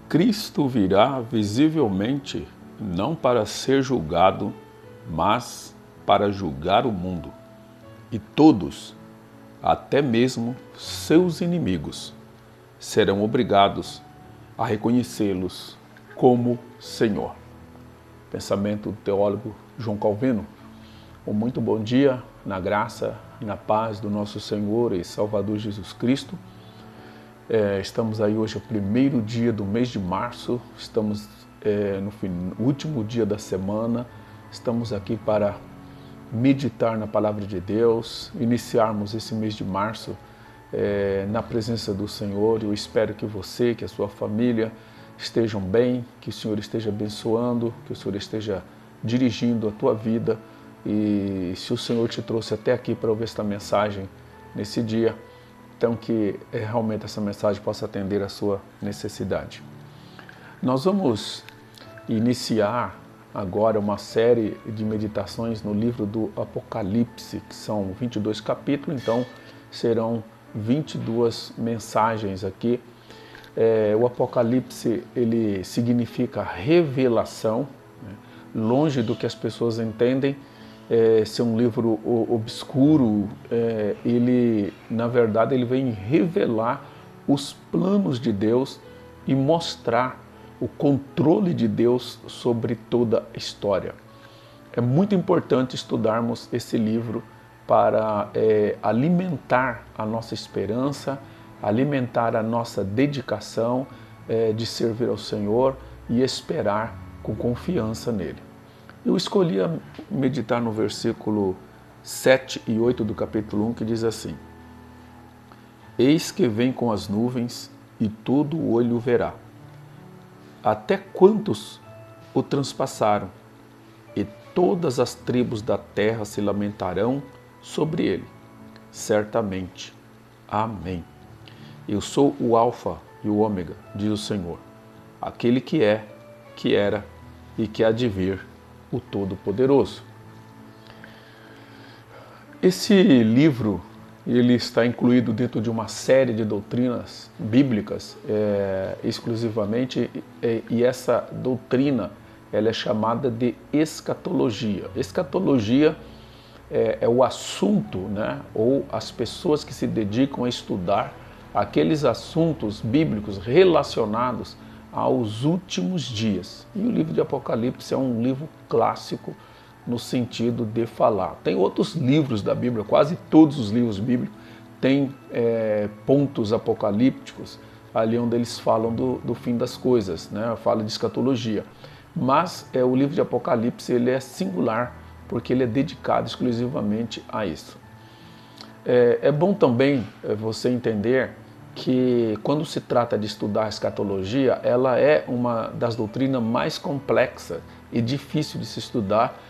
Cristo virá visivelmente, não para ser julgado, mas para julgar o mundo. E todos, até mesmo seus inimigos, serão obrigados a reconhecê-los como Senhor. Pensamento do teólogo João Calvino. Um muito bom dia, na graça e na paz do nosso Senhor e Salvador Jesus Cristo. Estamos aí hoje, o primeiro dia do mês de março, estamos no último dia da semana, estamos aqui para meditar na Palavra de Deus, iniciarmos esse mês de março na presença do Senhor. Eu espero que você, que a sua família estejam bem, que o Senhor esteja abençoando, que o Senhor esteja dirigindo a tua vida. E se o Senhor te trouxe até aqui para ouvir esta mensagem nesse dia, então que realmente essa mensagem possa atender a sua necessidade. Nós vamos iniciar agora uma série de meditações no livro do Apocalipse, que são 22 capítulos, então serão 22 mensagens aqui. O Apocalipse, ele significa revelação, né? Longe do que as pessoas entendem, ser um livro obscuro, ele, na verdade, ele vem revelar os planos de Deus e mostrar o controle de Deus sobre toda a história. É muito importante estudarmos esse livro para alimentar a nossa esperança, alimentar a nossa dedicação de servir ao Senhor e esperar com confiança nele. Eu escolhi meditar no versículo 7 e 8 do capítulo 1, que diz assim: Eis que vem com as nuvens, e todo o olho o verá, até quantos o transpassaram, e todas as tribos da terra se lamentarão sobre ele. Certamente. Amém. Eu sou o Alfa e o Ômega, diz o Senhor, aquele que é, que era e que há de vir, o Todo-Poderoso. Esse livro, ele está incluído dentro de uma série de doutrinas bíblicas, exclusivamente, e essa doutrina, ela é chamada de escatologia. Escatologia é o assunto, né, ou as pessoas que se dedicam a estudar aqueles assuntos bíblicos relacionados aos últimos dias. E o livro de Apocalipse é um livro clássico no sentido de falar. Tem outros livros da Bíblia, quase todos os livros bíblicos têm pontos apocalípticos, ali onde eles falam do fim das coisas, né? Fala de escatologia. Mas o livro de Apocalipse, ele é singular, porque ele é dedicado exclusivamente a isso. É bom também você entender que quando se trata de estudar a escatologia, ela é uma das doutrinas mais complexas e difícil de se estudar,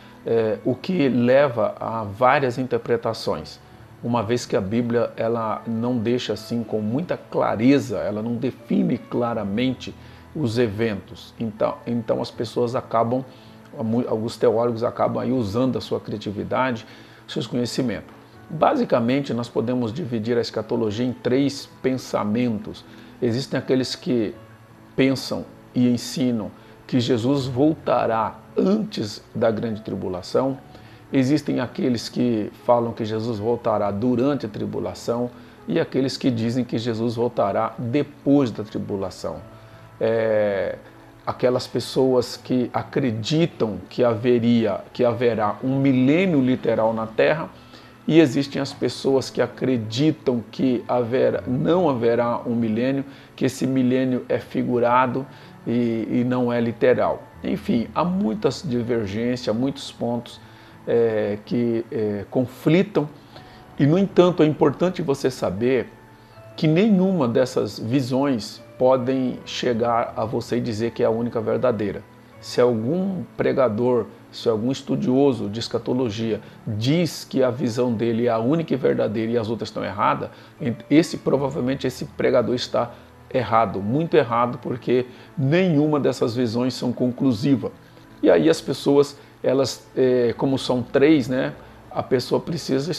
o que leva a várias interpretações, uma vez que a Bíblia ela não deixa assim com muita clareza, ela não define claramente os eventos. Então as pessoas acabam, alguns teólogos acabam aí usando a sua criatividade, seus conhecimentos. Basicamente, nós podemos dividir a escatologia em 3 pensamentos. Existem aqueles que pensam e ensinam que Jesus voltará antes da grande tribulação. Existem aqueles que falam que Jesus voltará durante a tribulação e aqueles que dizem que Jesus voltará depois da tribulação. Aquelas pessoas que acreditam que haverá um milênio literal na Terra. E existem as pessoas que acreditam que não haverá um milênio, que esse milênio é figurado e não é literal. Enfim, há muitas divergências, muitos pontos que conflitam. E, no entanto, é importante você saber que nenhuma dessas visões podem chegar a você e dizer que é a única verdadeira. Se algum pregador, se algum estudioso de escatologia diz que a visão dele é a única e verdadeira e as outras estão erradas, provavelmente esse pregador está errado, muito errado, porque nenhuma dessas visões são conclusivas. E aí as pessoas, elas, como são 3, né, a pessoa precisa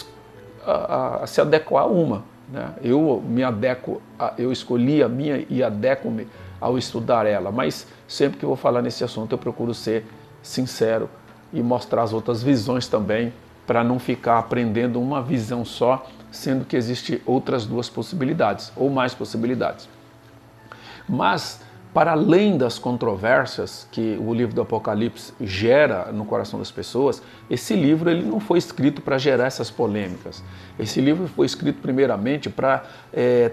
se adequar a uma. né? Eu escolhi a minha e adequo-me ao estudar ela, mas sempre que eu vou falar nesse assunto eu procuro ser sincero e mostrar as outras visões também, para não ficar aprendendo uma visão só, sendo que existem outras duas possibilidades, ou mais possibilidades. Mas, para além das controvérsias que o livro do Apocalipse gera no coração das pessoas, esse livro ele não foi escrito para gerar essas polêmicas. Esse livro foi escrito primeiramente para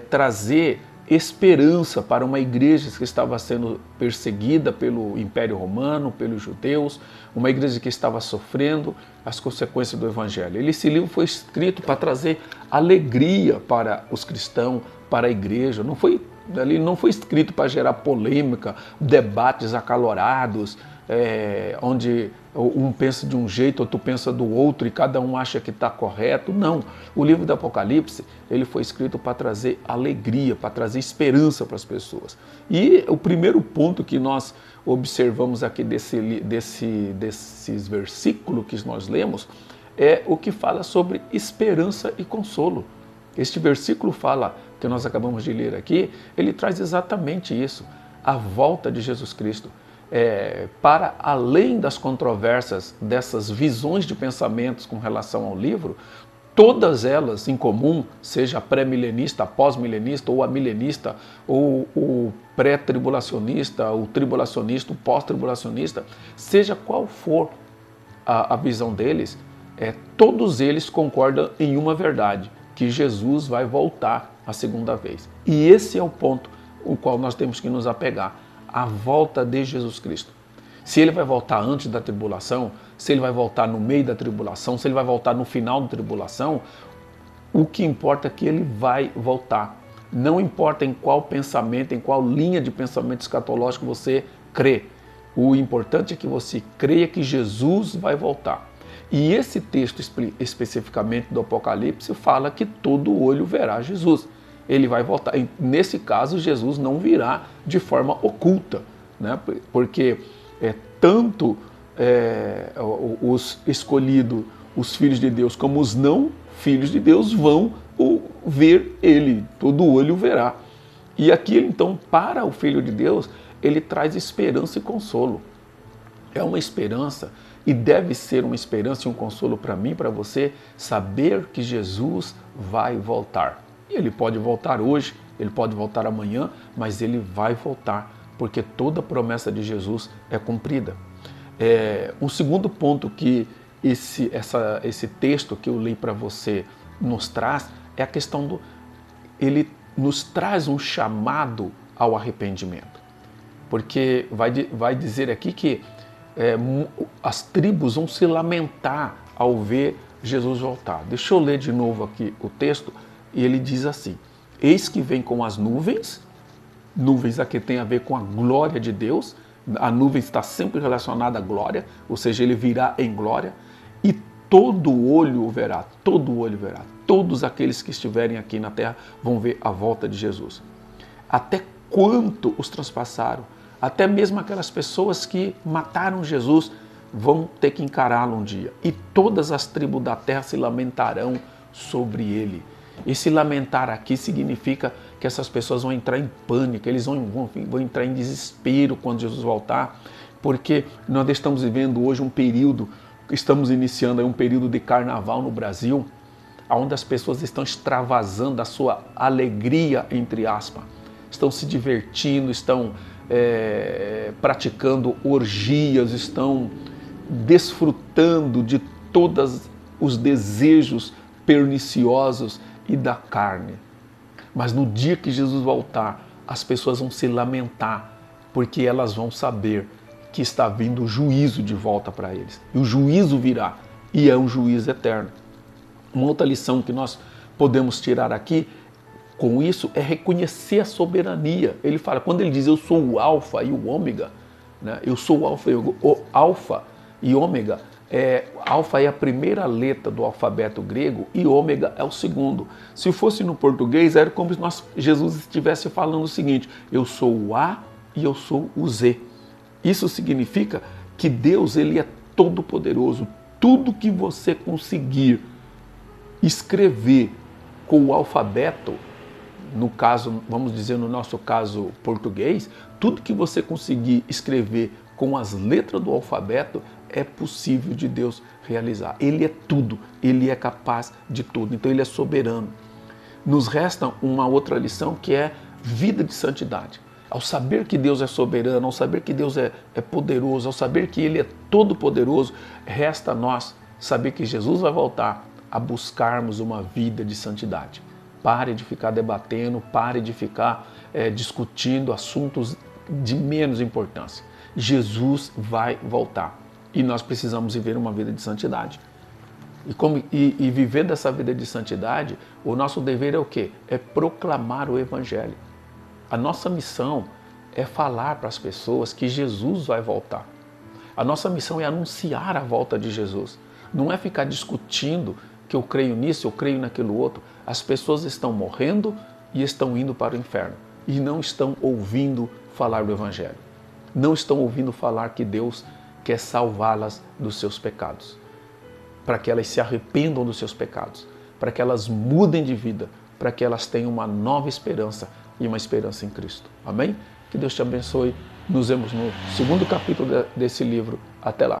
trazer esperança para uma igreja que estava sendo perseguida pelo Império Romano, pelos judeus, uma igreja que estava sofrendo as consequências do Evangelho. Esse livro foi escrito para trazer alegria para os cristãos, para a igreja. Ele não foi escrito para gerar polêmica, debates acalorados, onde um pensa de um jeito, outro pensa do outro e cada um acha que está correto. Não, o livro do Apocalipse ele foi escrito para trazer alegria, para trazer esperança para as pessoas. E o primeiro ponto que nós observamos aqui desses versículos que nós lemos é o que fala sobre esperança e consolo. Este versículo fala, que nós acabamos de ler aqui, ele traz exatamente isso, a volta de Jesus Cristo. Para além das controvérsias, dessas visões de pensamentos com relação ao livro, todas elas em comum, seja pré-milenista, pós-milenista, ou a milenista, ou o pré-tribulacionista, o tribulacionista, o pós-tribulacionista, seja qual for a visão deles, todos eles concordam em uma verdade, que Jesus vai voltar a segunda vez. E esse é o ponto o qual nós temos que nos apegar, a volta de Jesus Cristo. Se ele vai voltar antes da tribulação, se ele vai voltar no meio da tribulação, se ele vai voltar no final da tribulação, o que importa é que ele vai voltar. Não importa em qual pensamento, em qual linha de pensamento escatológico você crê. O importante é que você creia que Jesus vai voltar. E esse texto especificamente do Apocalipse fala que todo olho verá Jesus. Ele vai voltar. Nesse caso, Jesus não virá de forma oculta, né? Porque tanto os escolhidos, os filhos de Deus, como os não filhos de Deus vão ver ele. Todo olho verá. E aqui, então, para o Filho de Deus, ele traz esperança e consolo. É uma esperança e deve ser uma esperança e um consolo para mim, para você, saber que Jesus vai voltar. E ele pode voltar hoje, ele pode voltar amanhã, mas ele vai voltar, porque toda promessa de Jesus é cumprida. Um segundo ponto que esse texto que eu li para você nos traz é a questão ele nos traz um chamado ao arrependimento. Porque vai dizer aqui que as tribos vão se lamentar ao ver Jesus voltar. Deixa eu ler de novo aqui o texto, e ele diz assim: eis que vem com as nuvens aqui tem a ver com a glória de Deus, a nuvem está sempre relacionada à glória, ou seja, ele virá em glória, e todo olho o verá, todos aqueles que estiverem aqui na terra vão ver a volta de Jesus. Até quanto os transpassaram, até mesmo aquelas pessoas que mataram Jesus vão ter que encará-lo um dia. E todas as tribos da terra se lamentarão sobre ele. E se lamentar aqui significa que essas pessoas vão entrar em pânico, eles vão entrar em desespero quando Jesus voltar, porque nós estamos vivendo hoje estamos iniciando um período de carnaval no Brasil, onde as pessoas estão extravasando a sua alegria, entre aspas, estão se divertindo, estão praticando orgias, estão desfrutando de todos os desejos perniciosos e da carne. Mas no dia que Jesus voltar, as pessoas vão se lamentar, porque elas vão saber que está vindo o juízo de volta para eles. E o juízo virá, e é um juízo eterno. Uma outra lição que nós podemos tirar aqui com isso é reconhecer a soberania. Ele fala, quando ele diz eu sou o alfa e o ômega, né? Eu sou o alfa e ômega, alfa é a primeira letra do alfabeto grego e ômega é o segundo. Se fosse no português, era como se Jesus estivesse falando o seguinte: eu sou o A e eu sou o Z. Isso significa que Deus ele é todo poderoso. Tudo que você conseguir escrever com o alfabeto, no caso, vamos dizer no nosso caso português, tudo que você conseguir escrever com as letras do alfabeto é possível de Deus realizar. Ele é tudo, Ele é capaz de tudo, então Ele é soberano. Nos resta uma outra lição que é vida de santidade. Ao saber que Deus é soberano, ao saber que Deus é poderoso, ao saber que Ele é todo poderoso, resta a nós saber que Jesus vai voltar a buscarmos uma vida de santidade. Pare de ficar debatendo, pare de ficar discutindo assuntos de menos importância. Jesus vai voltar e nós precisamos viver uma vida de santidade. E viver dessa vida de santidade, o nosso dever é o quê? É proclamar o Evangelho. A nossa missão é falar para as pessoas que Jesus vai voltar. A nossa missão é anunciar a volta de Jesus. Não é ficar discutindo que eu creio nisso, eu creio naquilo outro. As pessoas estão morrendo e estão indo para o inferno. E não estão ouvindo falar do Evangelho. Não estão ouvindo falar que Deus quer salvá-las dos seus pecados. Para que elas se arrependam dos seus pecados. Para que elas mudem de vida. Para que elas tenham uma nova esperança e uma esperança em Cristo. Amém? Que Deus te abençoe. Nos vemos no segundo capítulo desse livro. Até lá.